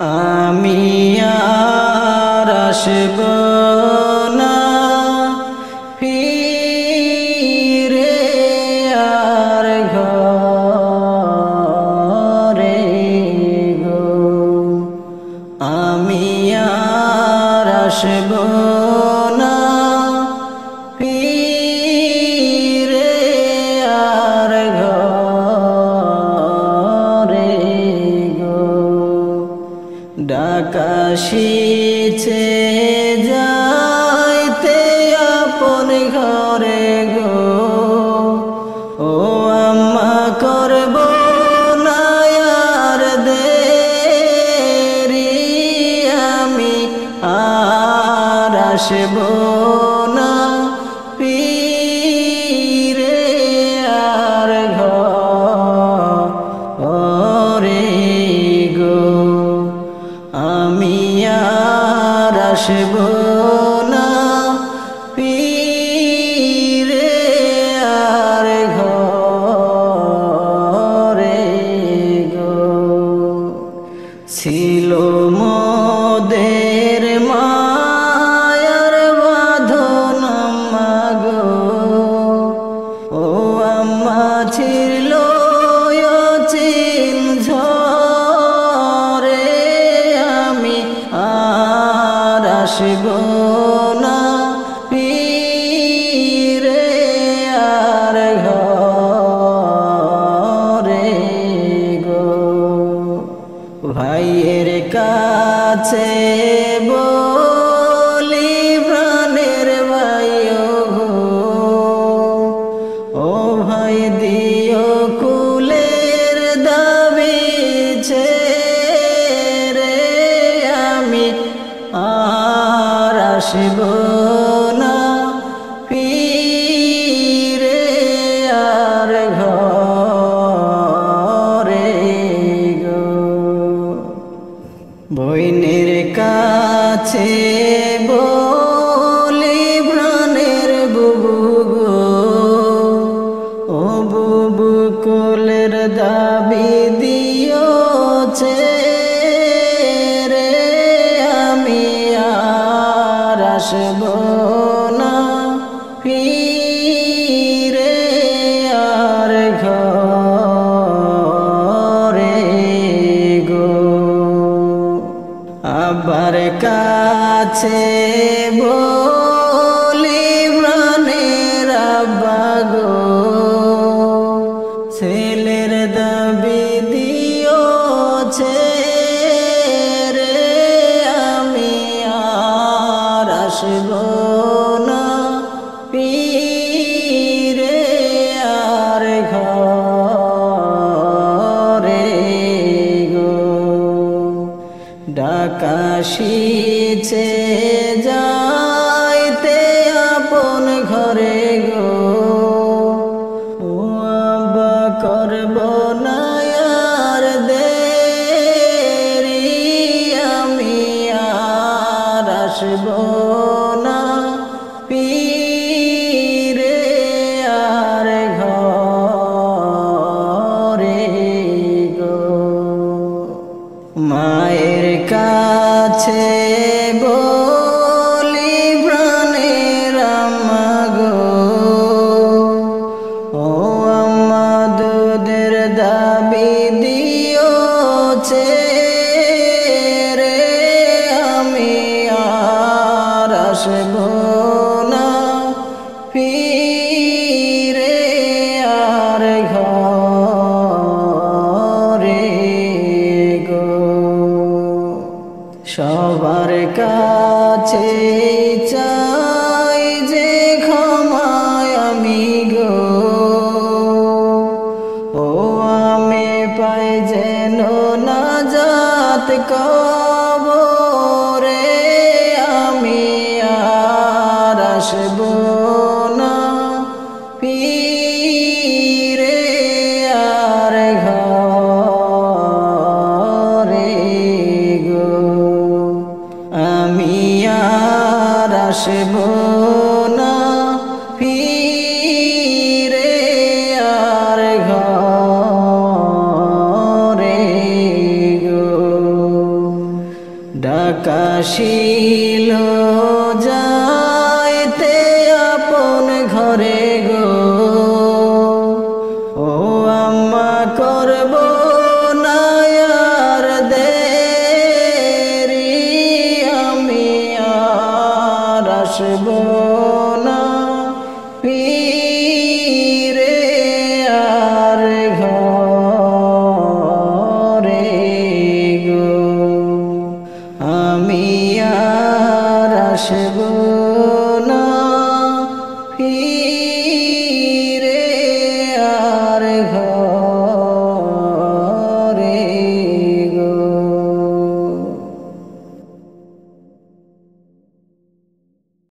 আমি আর আসব না ফিরে আর ঘরে গো, আমি আর আসব না ফিরে আর ঘরে গো। ডাক আসিছে যাইতে আপন ঘরে গো, ও আম্মা করব না আর দেরি, আমি আর আসব না ফিরে আর ঘরে গো, আমি আর আসব না ফিরে আর ঘরে গো। ছিল মোদের মায়ার বাঁধন আম্মা গো, ও আম্মা ছিল অচিন ঝরে, আমি আর আসব না ফিরে আর ঘরে গো। ভাইয়ের কাছে বলি প্রাণের ভাইও গো, ও ভাই দিও কুলের দাবি ছেড়ে, আমি আর আসব না ফিরে আর ঘরে গো। বইনের কাছে বলি প্রাণের বুবু গো, ও বুবু কোলের দাবি দিও ছেড়ে, আমি আর আসব না ফিরে আর ঘরে গো। আবার কাছে বলি প্রাণের আব্বা গো, ছেলের দাবি দিও ছেড়ে, আমি আর আসব না ফিরে আর ঘরে গো। ডাক আসিছে যাইতে আপন ঘরে গো, ও আব্বা করব না আর দেরি, আমি আর আসব না ফিরে আর ঘরে গো। মায়ের কাছে বলি প্রাণের আম্মা গো, ও আম্মা দুধের দাবি দিও ছেড়ে, আমি আর আসব না ফিরে আর ঘরে গো। সবার কাছে চাই যে ক্ষমায় আমি গো, ও আমি পাই যেন নাজাত কবরে, আমি আর আসব না ফিরে আর ঘরে গো, আমি আর আসব না ফিরে আর ঘরে গো। টাকা ছিল যাইতে আপন ঘরে গো, ও আম্মা করব না আর দেরি, আমি আর আসব না ফিরে আর ঘরে গো, আমি আর আসব না ফিরে।